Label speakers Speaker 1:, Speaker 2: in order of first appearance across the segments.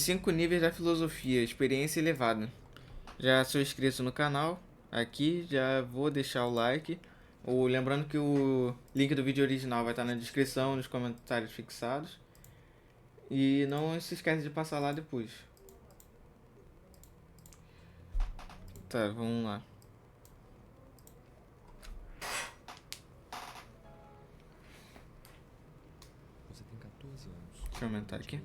Speaker 1: 5 níveis da filosofia, experiência elevada. Já sou inscrito no canal, aqui já vou deixar o like. Lembrando que o link do vídeo original vai estar na descrição, nos comentários fixados. E não se esquece de passar lá depois. Tá, vamos lá.
Speaker 2: Você tem 14 anos.
Speaker 1: Deixa eu aumentar aqui.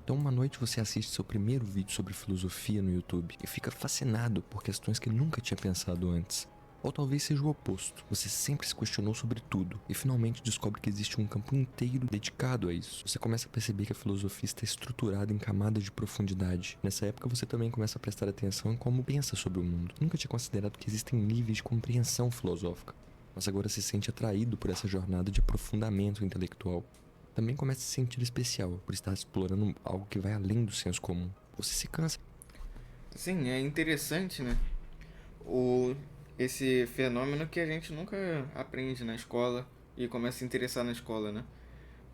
Speaker 2: Então uma noite você assiste seu primeiro vídeo sobre filosofia no YouTube e fica fascinado por questões que nunca tinha pensado antes. Ou talvez seja o oposto. Você sempre se questionou sobre tudo e finalmente descobre que existe um campo inteiro dedicado a isso. Você começa a perceber que a filosofia está estruturada em camadas de profundidade. Nessa época você também começa a prestar atenção em como pensa sobre o mundo. Nunca tinha considerado que existem níveis de compreensão filosófica, mas agora se sente atraído por essa jornada de aprofundamento intelectual. Também começa a se sentir especial por estar explorando algo que vai além do senso comum. Você se cansa.
Speaker 1: Sim, é interessante, né? Esse fenômeno que a gente nunca aprende na escola e começa a se interessar na escola, né?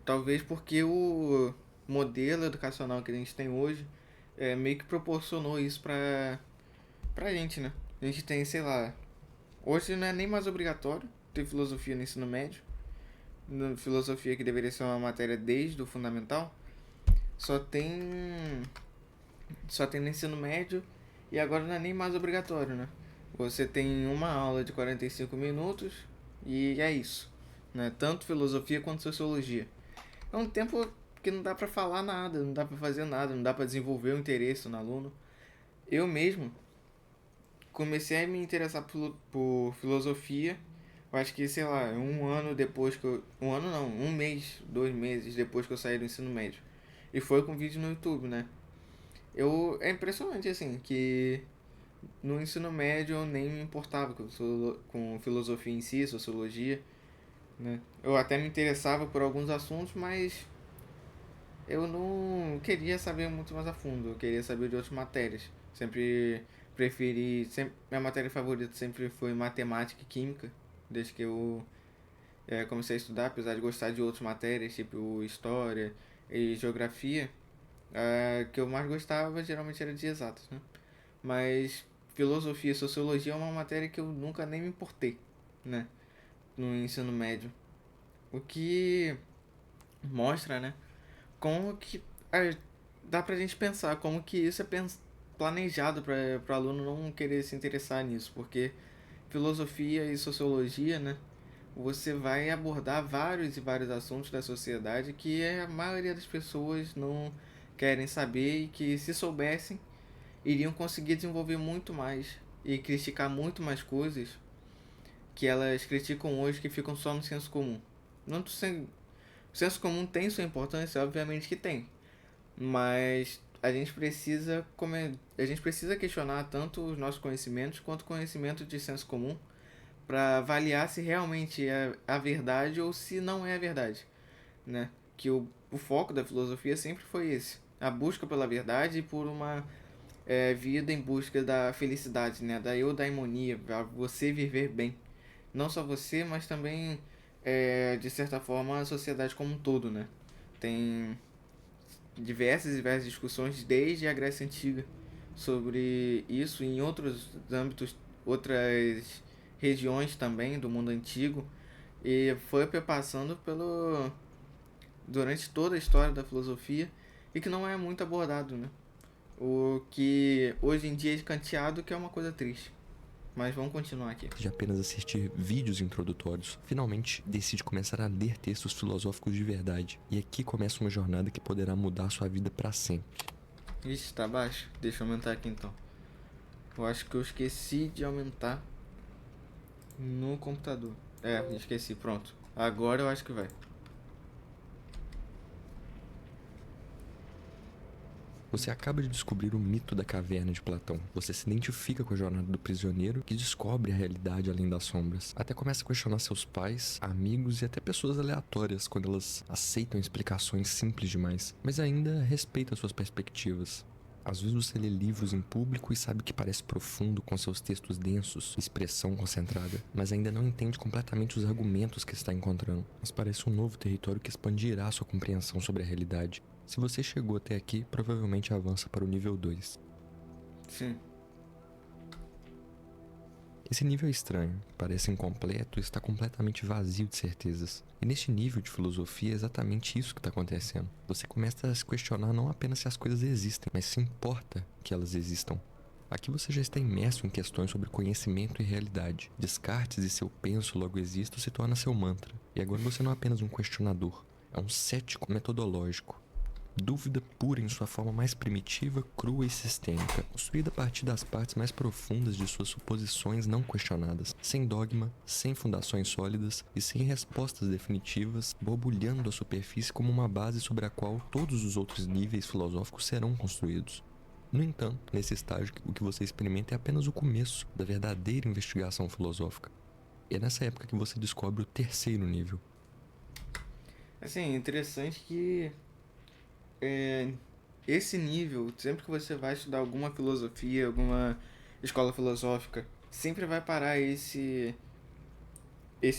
Speaker 1: Talvez porque o modelo educacional que a gente tem hoje meio que proporcionou isso pra gente, né? A gente tem, sei lá, hoje não é nem mais obrigatório ter filosofia no ensino médio. Filosofia que deveria ser uma matéria desde o fundamental, só tem só tem no ensino médio e agora não é nem mais obrigatório, né? Você tem uma aula de 45 minutos e é isso, né? Tanto filosofia quanto sociologia. É um tempo que não dá pra falar nada, não dá pra fazer nada, não dá pra desenvolver o interesse no aluno. Eu mesmo comecei a me interessar por filosofia. Eu acho que, sei lá, um ano depois que eu. Um ano não, um mês, 2 meses depois que eu saí do ensino médio. E foi com vídeo no YouTube, né? É impressionante, assim, que no ensino médio eu nem me importava com filosofia em si, sociologia, né? Eu até me interessava por alguns assuntos, mas eu não queria saber muito mais a fundo. Eu queria saber de outras matérias. Sempre preferi. Minha matéria favorita sempre foi matemática e química, desde que eu comecei a estudar, apesar de gostar de outras matérias, tipo história e geografia. A que eu mais gostava geralmente era de exatas, né? Mas filosofia e sociologia é uma matéria que eu nunca nem me importei, né? No ensino médio. O que mostra, né? Como que dá pra gente pensar como que isso é planejado para o aluno não querer se interessar nisso, porque filosofia e sociologia, né? Você vai abordar vários e vários assuntos da sociedade que a maioria das pessoas não querem saber e que, se soubessem, iriam conseguir desenvolver muito mais e criticar muito mais coisas que elas criticam hoje que ficam só no senso comum. Não sem, o senso comum tem sua importância, obviamente que tem, mas a gente precisa questionar tanto os nossos conhecimentos quanto o conhecimento de senso comum para avaliar se realmente é a verdade ou se não é a verdade, né? Que o foco da filosofia sempre foi esse, a busca pela verdade e por uma vida em busca da felicidade, né? Da eudaimonia, para você viver bem. Não só você, mas também, de certa forma, a sociedade como um todo, né? Tem diversas e diversas discussões desde a Grécia Antiga sobre isso, em outros âmbitos, outras regiões também do mundo antigo, e foi passando durante toda a história da filosofia e que não é muito abordado, né? O que hoje em dia é escanteado, que é uma coisa triste. Mas vamos continuar aqui.
Speaker 2: De apenas assistir vídeos introdutórios, finalmente decide começar a ler textos filosóficos de verdade. E aqui começa uma jornada que poderá mudar sua vida para sempre.
Speaker 1: Ixi, tá baixo. Deixa eu aumentar aqui então. Eu acho que eu esqueci de aumentar no computador. Esqueci, pronto. Agora eu acho que vai.
Speaker 2: Você acaba de descobrir o mito da caverna de Platão. Você se identifica com a jornada do prisioneiro que descobre a realidade além das sombras. Até começa a questionar seus pais, amigos e até pessoas aleatórias quando elas aceitam explicações simples demais, mas ainda respeita suas perspectivas. Às vezes você lê livros em público e sabe que parece profundo com seus textos densos, expressão concentrada, mas ainda não entende completamente os argumentos que está encontrando. Mas parece um novo território que expandirá sua compreensão sobre a realidade. Se você chegou até aqui, provavelmente avança para o nível 2.
Speaker 1: Sim.
Speaker 2: Esse nível é estranho, parece incompleto e está completamente vazio de certezas. E neste nível de filosofia é exatamente isso que está acontecendo. Você começa a se questionar não apenas se as coisas existem, mas se importa que elas existam. Aqui você já está imerso em questões sobre conhecimento e realidade. Descartes e seu penso logo existo se torna seu mantra. E agora você não é apenas um questionador, é um cético metodológico. Dúvida pura em sua forma mais primitiva, crua e sistêmica, construída a partir das partes mais profundas de suas suposições não questionadas, sem dogma, sem fundações sólidas e sem respostas definitivas, borbulhando a superfície como uma base sobre a qual todos os outros níveis filosóficos serão construídos. No entanto, nesse estágio, o que você experimenta é apenas o começo da verdadeira investigação filosófica. E é nessa época que você descobre o terceiro nível.
Speaker 1: Assim, interessante que esse nível, sempre que você vai estudar alguma filosofia, alguma escola filosófica, sempre vai parar esse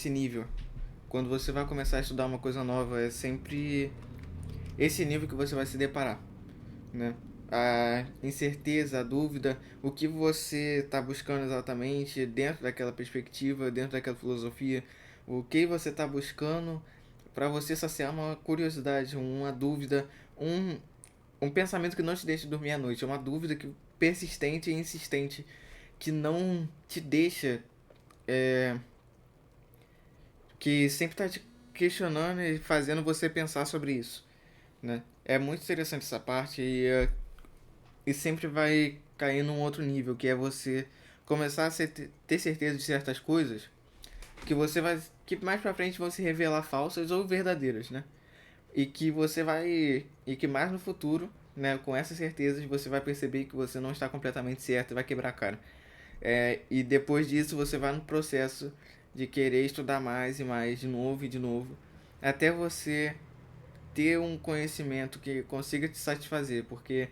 Speaker 1: nível. Quando você vai começar a estudar uma coisa nova, é sempre esse nível que você vai se deparar, né? A incerteza, a dúvida, o que você está buscando exatamente dentro daquela perspectiva, dentro daquela filosofia, o que você está buscando para você saciar uma curiosidade, uma dúvida, um, um pensamento que não te deixa dormir à noite, é uma dúvida que persistente e insistente que não te deixa, que sempre está te questionando e fazendo você pensar sobre isso, né? É muito interessante essa parte e sempre vai cair num outro nível, que é você começar a ter certeza de certas coisas que você vai que mais pra frente vão se revelar falsas ou verdadeiras, né? E que você vai e que mais no futuro, né, com essas certezas você vai perceber que você não está completamente certo e vai quebrar a cara. E depois disso você vai no processo de querer estudar mais e mais de novo, até você ter um conhecimento que consiga te satisfazer, porque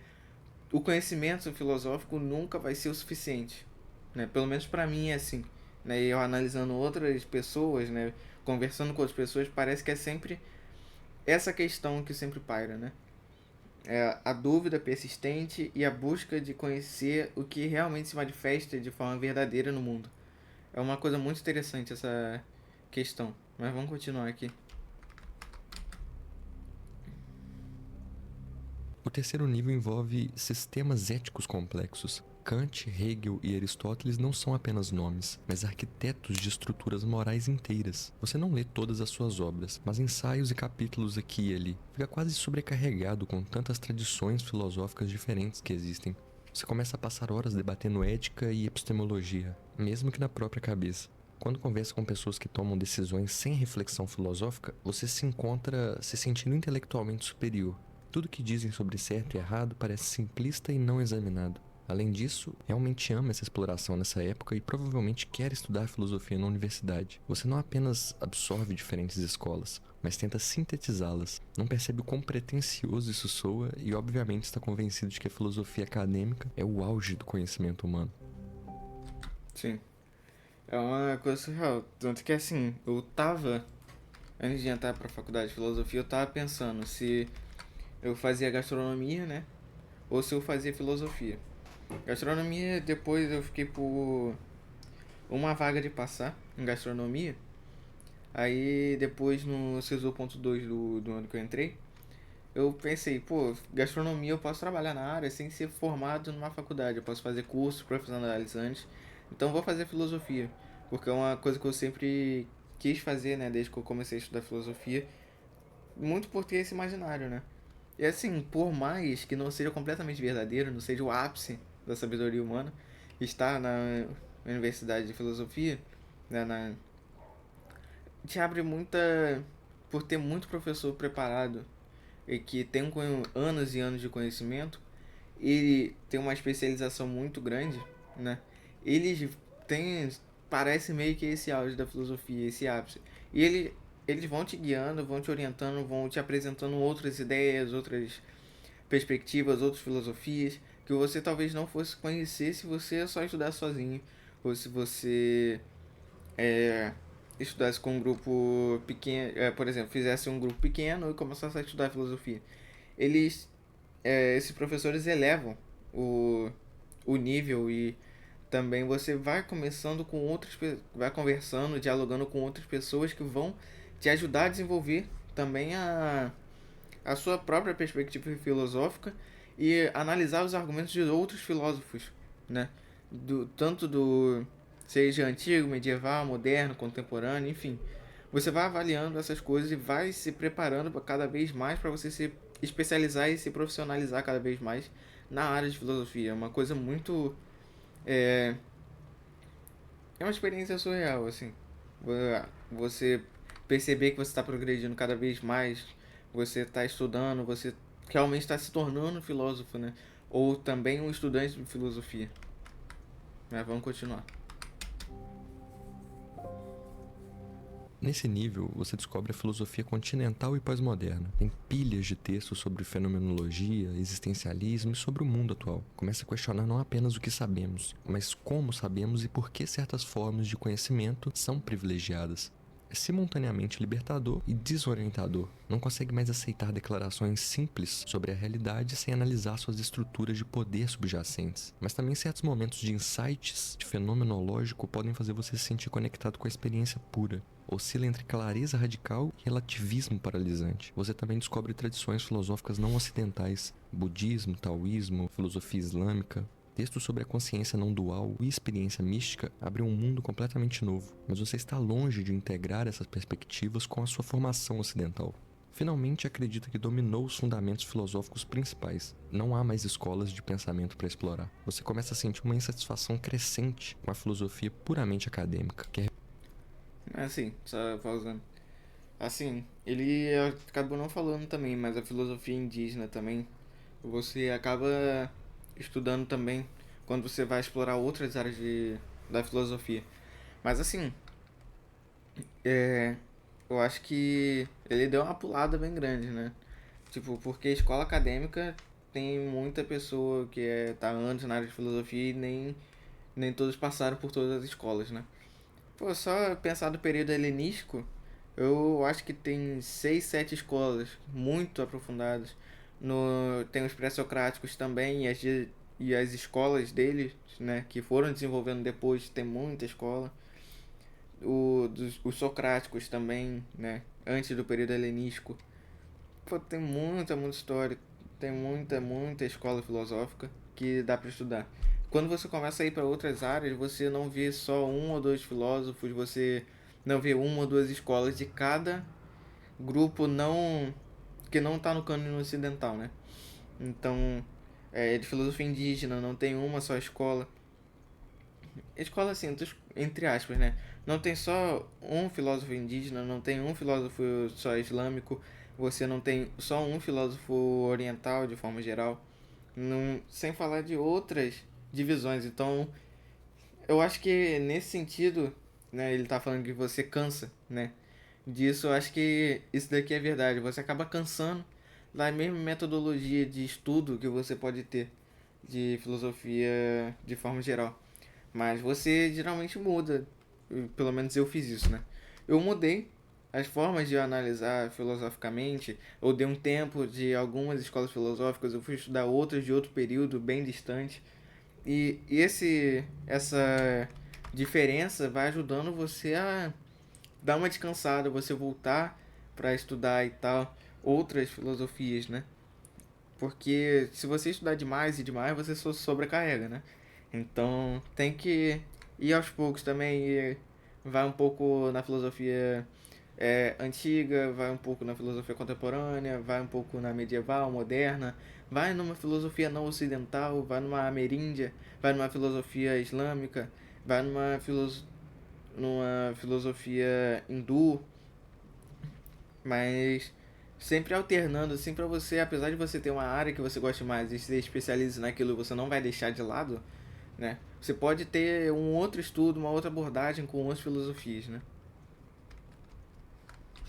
Speaker 1: o conhecimento filosófico nunca vai ser o suficiente, né? Pelo menos para mim é assim, né? E eu analisando outras pessoas, né, conversando com outras pessoas, parece que é sempre essa questão que sempre paira, né? É a dúvida persistente e a busca de conhecer o que realmente se manifesta de forma verdadeira no mundo. É uma coisa muito interessante essa questão. Mas vamos continuar aqui.
Speaker 2: O terceiro nível envolve sistemas éticos complexos. Kant, Hegel e Aristóteles não são apenas nomes, mas arquitetos de estruturas morais inteiras. Você não lê todas as suas obras, mas ensaios e capítulos aqui e ali. Fica quase sobrecarregado com tantas tradições filosóficas diferentes que existem. Você começa a passar horas debatendo ética e epistemologia, mesmo que na própria cabeça. Quando conversa com pessoas que tomam decisões sem reflexão filosófica, você se encontra se sentindo intelectualmente superior. Tudo que dizem sobre certo e errado parece simplista e não examinado. Além disso, realmente ama essa exploração nessa época e provavelmente quer estudar filosofia na universidade. Você não apenas absorve diferentes escolas, mas tenta sintetizá-las. Não percebe o quão pretensioso isso soa e obviamente está convencido de que a filosofia acadêmica é o auge do conhecimento humano.
Speaker 1: Sim. É uma coisa surreal. Tanto que assim, antes de entrar pra faculdade de filosofia, eu tava pensando se eu fazia gastronomia, né? Ou se eu fazia filosofia. Gastronomia, depois eu fiquei por uma vaga de passar em gastronomia. Aí depois no SISU.2 do ano que eu entrei, eu pensei, pô, gastronomia eu posso trabalhar na área sem ser formado numa faculdade. Eu posso fazer cursos profissionalizantes. Então vou fazer filosofia. Porque é uma coisa que eu sempre quis fazer, né? Desde que eu comecei a estudar filosofia. Muito por ter esse imaginário, né? E assim, por mais que não seja completamente verdadeiro, não seja o ápice da sabedoria humana, estar na Universidade de Filosofia, né, te abre muita. Por ter muito professor preparado e que tem anos e anos de conhecimento e tem uma especialização muito grande, né? Eles têm. Parece meio que esse auge da filosofia, esse ápice. E eles vão te guiando, vão te orientando, vão te apresentando outras ideias, outras perspectivas, outras filosofias que você talvez não fosse conhecer se você só estudasse sozinho ou se você é, estudasse com um grupo pequeno, por exemplo, fizesse um grupo pequeno e começasse a estudar filosofia. eles, esses professores elevam o, o nível e também você vai começando com vai conversando, dialogando com outras pessoas que vão te ajudar a desenvolver também a sua própria perspectiva filosófica e analisar os argumentos de outros filósofos, né? Tanto do seja antigo, medieval, moderno, contemporâneo, enfim. Você vai avaliando essas coisas e vai se preparando cada vez mais para você se especializar e se profissionalizar cada vez mais na área de filosofia. É uma coisa muito é, é uma experiência surreal, assim. Você perceber que você está progredindo cada vez mais, você está estudando, você realmente está se tornando um filósofo, né? Ou também um estudante de filosofia. Mas vamos continuar.
Speaker 2: Nesse nível, você descobre a filosofia continental e pós-moderna. Tem pilhas de textos sobre fenomenologia, existencialismo e sobre o mundo atual. Começa a questionar não apenas o que sabemos, mas como sabemos e por que certas formas de conhecimento são privilegiadas. É simultaneamente libertador e desorientador. Não consegue mais aceitar declarações simples sobre a realidade sem analisar suas estruturas de poder subjacentes. Mas também certos momentos de insights de fenomenológico podem fazer você se sentir conectado com a experiência pura. Oscila entre clareza radical e relativismo paralisante. Você também descobre tradições filosóficas não ocidentais, budismo, taoísmo, filosofia islâmica. Textos sobre a consciência não dual e experiência mística abrem um mundo completamente novo, mas você está longe de integrar essas perspectivas com a sua formação ocidental. Finalmente acredita que dominou os fundamentos filosóficos principais. Não há mais escolas de pensamento para explorar. Você começa a sentir uma insatisfação crescente com a filosofia puramente acadêmica, que é
Speaker 1: Assim, só pausando. Assim, ele acabou não falando também, mas a filosofia indígena também, você acaba estudando também quando você vai explorar outras áreas da filosofia. Mas assim, é, eu acho que ele deu uma pulada bem grande, né? Tipo, porque escola acadêmica tem muita pessoa que tá há anos na área de filosofia e nem todos passaram por todas as escolas, né? Pô, só pensar no período helenístico, eu acho que tem 6, 7 escolas muito aprofundadas. Tem os pré-socráticos também e as escolas deles, né, que foram desenvolvendo depois, tem muita escola. Os socráticos também, né, antes do período helenístico. Pô, tem muita história, tem muita escola filosófica que dá para estudar. Quando você começa a ir para outras áreas, você não vê só um ou dois filósofos, você não vê uma ou duas escolas de cada grupo não que não está no cânone ocidental, né? Então, de filosofia indígena não tem uma só escola. Escola assim, entre aspas, né? Não tem só um filósofo indígena, não tem um filósofo só islâmico, você não tem só um filósofo oriental de forma geral, não, sem falar de outras divisões. Então, eu acho que nesse sentido, né, ele tá falando que você cansa, né? Disso, eu acho que isso daqui é verdade. Você acaba cansando da mesma metodologia de estudo que você pode ter de filosofia de forma geral. Mas você geralmente muda. Pelo menos eu fiz isso, né? Eu mudei as formas de analisar filosoficamente. Eu dei um tempo de algumas escolas filosóficas, eu fui estudar outras de outro período bem distante. Essa diferença vai ajudando você a dar uma descansada, você voltar para estudar e tal outras filosofias, né? Porque se você estudar demais e demais, você só sobrecarrega, né? Então tem que ir aos poucos também. Vai um pouco na filosofia antiga, vai um pouco na filosofia contemporânea, vai um pouco na medieval, moderna, vai numa filosofia não ocidental, vai numa ameríndia, vai numa filosofia islâmica, vai numa filosofia hindu, mas sempre alternando, assim, pra você, apesar de você ter uma área que você goste mais e se especialize naquilo, você não vai deixar de lado, né? Você pode ter um outro estudo, uma outra abordagem com outras filosofias, né?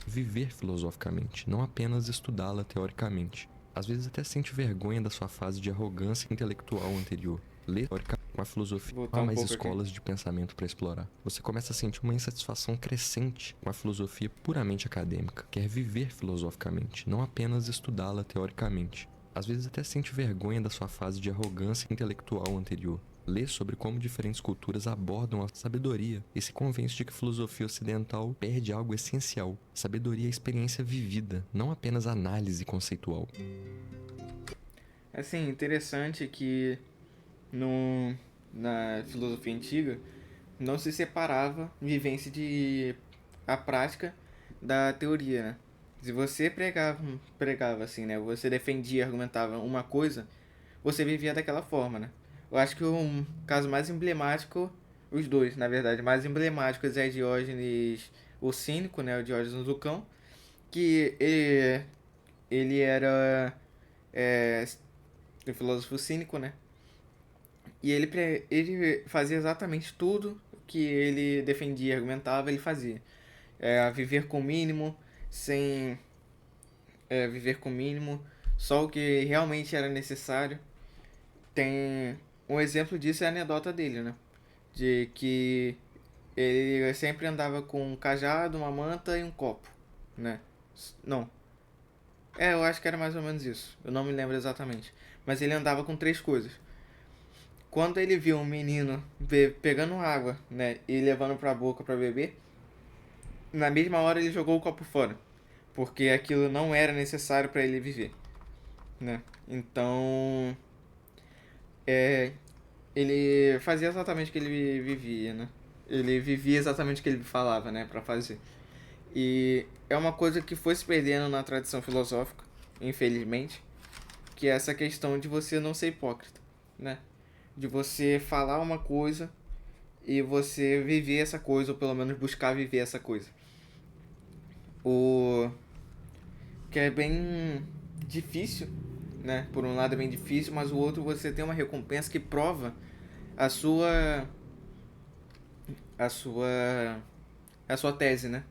Speaker 2: viver filosoficamente, não apenas estudá-la teoricamente. Às vezes até sente vergonha da sua fase de arrogância intelectual anterior. Ler teoricamente Com a filosofia, não
Speaker 1: voltar
Speaker 2: há
Speaker 1: um
Speaker 2: mais
Speaker 1: pouco aqui.
Speaker 2: escolas de pensamento para explorar. Você começa a sentir uma insatisfação crescente com a filosofia puramente acadêmica. Quer viver filosoficamente, não apenas estudá-la teoricamente. Às vezes até sente vergonha da sua fase de arrogância intelectual anterior. Lê sobre como diferentes culturas abordam a sabedoria e se convence de que a filosofia ocidental perde algo essencial. Sabedoria é experiência vivida, não apenas análise conceitual.
Speaker 1: Assim, interessante que no, na filosofia antiga não se separava vivência de a prática da teoria, né? Se você pregava assim, né? Você defendia, argumentava uma coisa, você vivia daquela forma, né? Eu acho que um caso mais emblemático, os dois, na verdade, mais emblemáticos é Diógenes o Cínico, né? O Diógenes o Cão, que ele era é, um filósofo cínico, né? E ele fazia exatamente tudo que ele defendia, argumentava, ele fazia. Viver com o mínimo, sem viver com o mínimo, só o que realmente era necessário. Tem um exemplo disso é a anedota dele, né? De que ele sempre andava com um cajado, uma manta e um copo, né? Não. Eu acho que era mais ou menos isso. Eu não me lembro exatamente. Mas ele andava com três coisas. Quando ele viu um menino pegando água, né, e levando pra boca pra beber, na mesma hora ele jogou o copo fora, porque aquilo não era necessário para ele viver, né? Então, é, ele fazia exatamente o que ele vivia, né? Ele vivia exatamente o que ele falava, né, para fazer. E é uma coisa que foi se perdendo na tradição filosófica, infelizmente, que é essa questão de você não ser hipócrita, né? De você falar uma coisa e você viver essa coisa, ou pelo menos buscar viver essa coisa. O que é bem difícil, né? Por um lado é bem difícil, mas o outro você tem uma recompensa que prova a sua a sua a sua tese, né?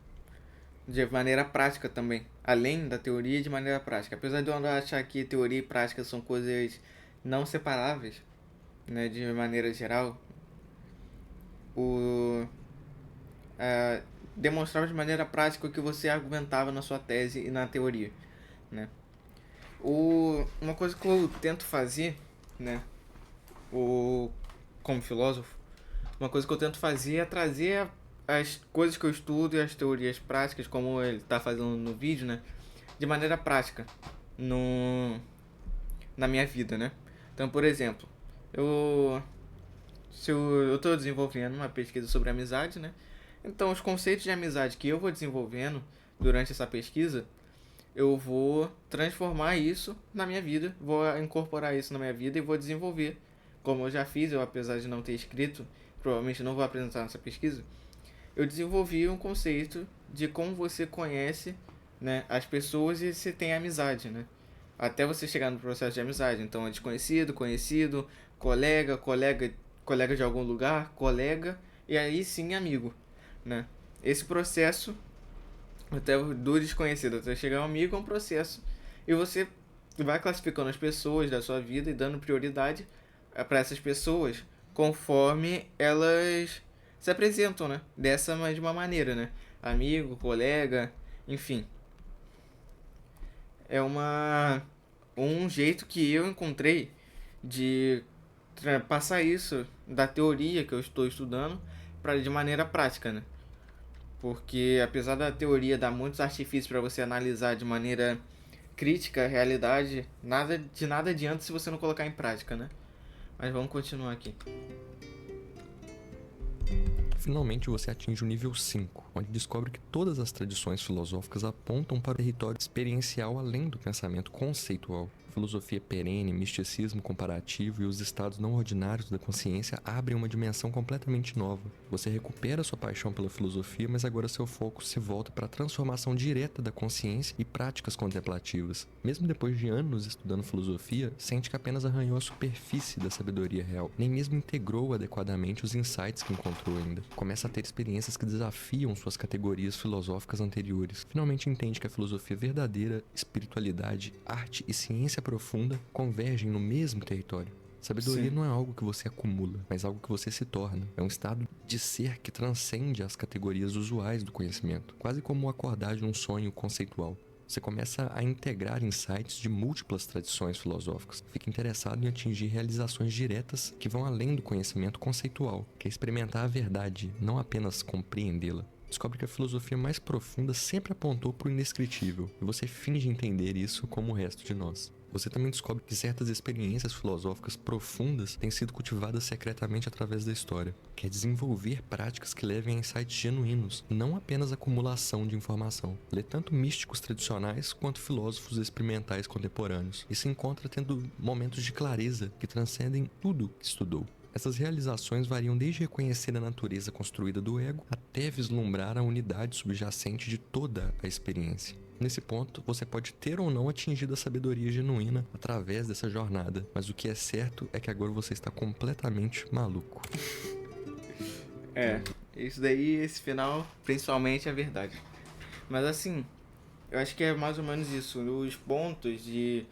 Speaker 1: De maneira prática também, além da teoria, de maneira prática. Apesar de eu achar que teoria e prática são coisas não separáveis, né, de maneira geral, o demonstrava de maneira prática o que você argumentava na sua tese e na teoria, né? Uma coisa que eu tento fazer, né, como filósofo, uma coisa que eu tento fazer é trazer as coisas que eu estudo e as teorias práticas, como ele está fazendo no vídeo, né, de maneira prática no, na minha vida, né? Então, por exemplo, eu se eu estou desenvolvendo uma pesquisa sobre amizade, né? Então, os conceitos de amizade que eu vou desenvolvendo durante essa pesquisa, eu vou transformar isso na minha vida, vou incorporar isso na minha vida e vou desenvolver. Como eu já fiz, eu apesar de não ter escrito, provavelmente não vou apresentar nessa pesquisa, eu desenvolvi um conceito de como você conhece, né, as pessoas e se tem amizade, né? Até você chegar no processo de amizade. Então, é desconhecido, conhecido, colega de algum lugar, colega, e aí sim amigo, né? Esse processo até do desconhecido até chegar ao amigo é um processo. E você vai classificando as pessoas da sua vida e dando prioridade para essas pessoas conforme elas se apresentam, né? Dessa mesma maneira, né? Amigo, colega, enfim. É um jeito que eu encontrei de passar isso da teoria que eu estou estudando para de maneira prática, né? Porque apesar da teoria dar muitos artifícios para você analisar de maneira crítica a realidade, nada adianta se você não colocar em prática, né? Mas vamos continuar aqui.
Speaker 2: Finalmente você atinge o nível 5, onde descobre que todas as tradições filosóficas apontam para o território experiencial além do pensamento conceitual. Filosofia perene, misticismo comparativo e os estados não ordinários da consciência abrem uma dimensão completamente nova. Você recupera sua paixão pela filosofia, mas agora seu foco se volta para a transformação direta da consciência e práticas contemplativas. Mesmo depois de anos estudando filosofia, sente que apenas arranhou a superfície da sabedoria real, nem mesmo integrou adequadamente os insights que encontrou ainda. Começa a ter experiências que desafiam suas categorias filosóficas anteriores. Finalmente entende que a filosofia verdadeira, espiritualidade, arte e ciência profunda convergem no mesmo território. Sabedoria
Speaker 1: Sim.
Speaker 2: não é algo que você acumula, mas algo que você se torna. É um estado de ser que transcende as categorias usuais do conhecimento, quase como acordar de um sonho conceitual. Você começa a integrar insights de múltiplas tradições filosóficas. Fica interessado em atingir realizações diretas que vão além do conhecimento conceitual, que é experimentar a verdade, não apenas compreendê-la. Descobre que a filosofia mais profunda sempre apontou para o indescritível, e você finge entender isso como o resto de nós. Você também descobre que certas experiências filosóficas profundas têm sido cultivadas secretamente através da história. Quer desenvolver práticas que levem a insights genuínos, não apenas acumulação de informação. Lê tanto místicos tradicionais quanto filósofos experimentais contemporâneos, e se encontra tendo momentos de clareza que transcendem tudo que estudou. Essas realizações variam desde reconhecer a natureza construída do ego até vislumbrar a unidade subjacente de toda a experiência. Nesse ponto, você pode ter ou não atingido a sabedoria genuína através dessa jornada, mas o que é certo é que agora você está completamente maluco.
Speaker 1: Isso daí, esse final, principalmente, é verdade. Mas assim, eu acho que é mais ou menos isso. Os pontos de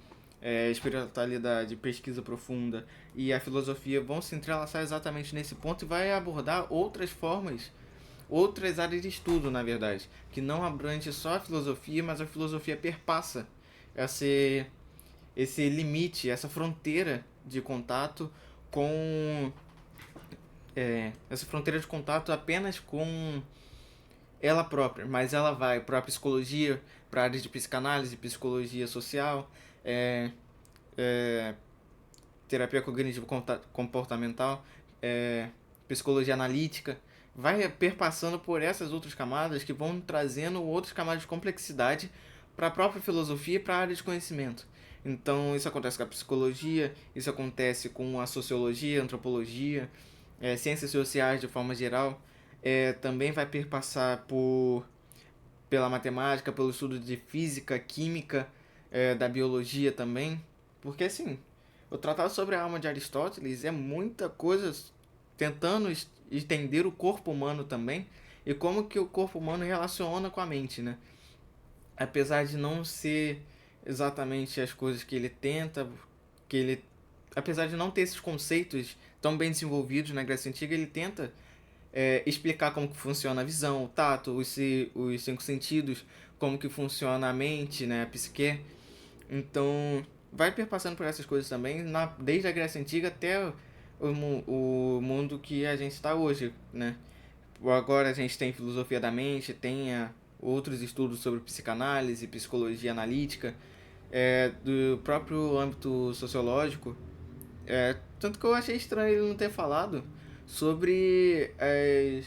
Speaker 1: espiritualidade, pesquisa profunda e a filosofia vão se entrelaçar exatamente nesse ponto e vai abordar outras formas, outras áreas de estudo, na verdade, que não abrange só a filosofia, mas a filosofia perpassa esse, esse limite, essa fronteira de contato com essa fronteira de contato apenas com ela própria, mas ela vai para a psicologia, para a área de psicanálise, psicologia social, é, é, terapia cognitivo comportamental, psicologia analítica, vai perpassando por essas outras camadas que vão trazendo outras camadas de complexidade para a própria filosofia e para a área de conhecimento. Então isso acontece com a psicologia, isso acontece com a sociologia, a antropologia, ciências sociais de forma geral, também vai perpassar pela matemática, pelo estudo de física, química, da biologia também. Porque assim, o Tratado sobre a Alma de Aristóteles é muita coisa tentando entender o corpo humano também e como que o corpo humano relaciona com a mente, né? Apesar de não ser exatamente as coisas que ele tenta, que ele apesar de não ter esses conceitos tão bem desenvolvidos na Grécia Antiga, ele tenta explicar como que funciona a visão, o tato, os cinco sentidos, como que funciona a mente, né, a psique. Então, vai perpassando por essas coisas também, desde a Grécia Antiga até o mundo que a gente está hoje, né? Agora a gente tem filosofia da mente, tem outros estudos sobre psicanálise, psicologia analítica, do próprio âmbito sociológico. Tanto que eu achei estranho ele não ter falado sobre as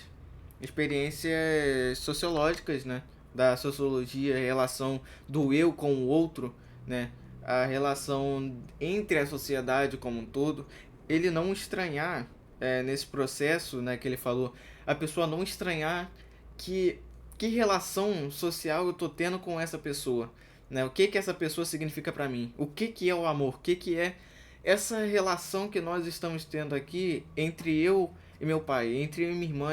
Speaker 1: experiências sociológicas, né? Da sociologia, a relação do eu com o outro, né? A relação entre a sociedade como um todo. Ele não estranhar nesse processo, né, que ele falou, a pessoa não estranhar que relação social eu tô tendo com essa pessoa, né? O que que essa pessoa significa para mim? O que que é o amor? O que que é essa relação que nós estamos tendo aqui entre eu e meu pai, entre eu e minha irmã,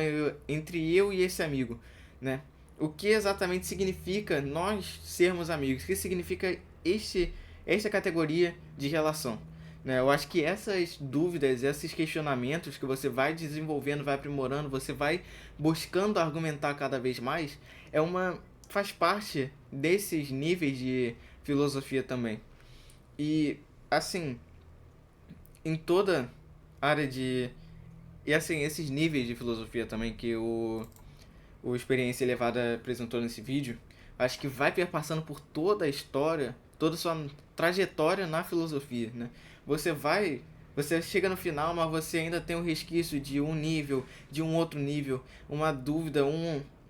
Speaker 1: entre eu e esse amigo, né? O que exatamente significa nós sermos amigos? O que significa esta categoria de relação? Né? Eu acho que essas dúvidas, esses questionamentos que você vai desenvolvendo, vai aprimorando, você vai buscando argumentar cada vez mais, faz parte desses níveis de filosofia também. E assim, em toda área de. E assim, esses níveis de filosofia também que o Experiência Elevada apresentou nesse vídeo, acho que vai perpassando por toda a história, toda a sua trajetória na filosofia, né? Você vai. Você chega no final, mas você ainda tem um resquício de um nível, de um outro nível, uma dúvida,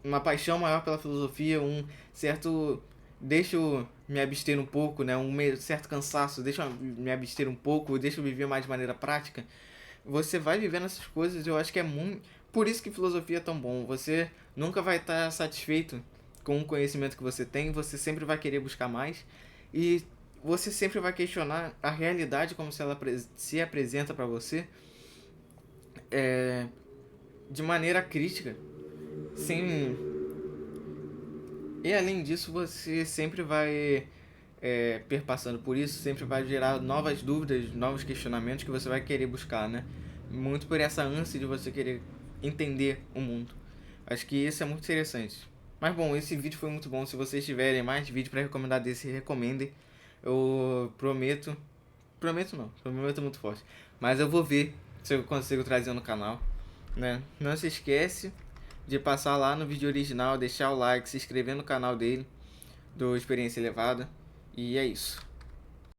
Speaker 1: uma paixão maior pela filosofia, um certo. Deixa eu me abster um pouco, né? Certo cansaço, deixa eu me abster um pouco, deixa eu viver mais de maneira prática. Você vai vivendo essas coisas, eu acho que é muito. Por isso que filosofia é tão bom. Você nunca vai estar satisfeito com o conhecimento que você tem, você sempre vai querer buscar mais e você sempre vai questionar a realidade como se ela se apresenta para você de maneira crítica, sem. E além disso, você sempre vai perpassando por isso, sempre vai gerar novas dúvidas, novos questionamentos que você vai querer buscar, né? Muito por essa ânsia de você querer entender o mundo. Acho que isso é muito interessante. Mas bom, esse vídeo foi muito bom. Se vocês tiverem mais vídeo para recomendar desse, recomendem. Eu prometo. Prometo não, prometo muito forte. Mas eu vou ver se eu consigo trazer no canal, né? Não se esquece de passar lá no vídeo original, deixar o like, se inscrever no canal dele, do Experiência Elevada. E é isso.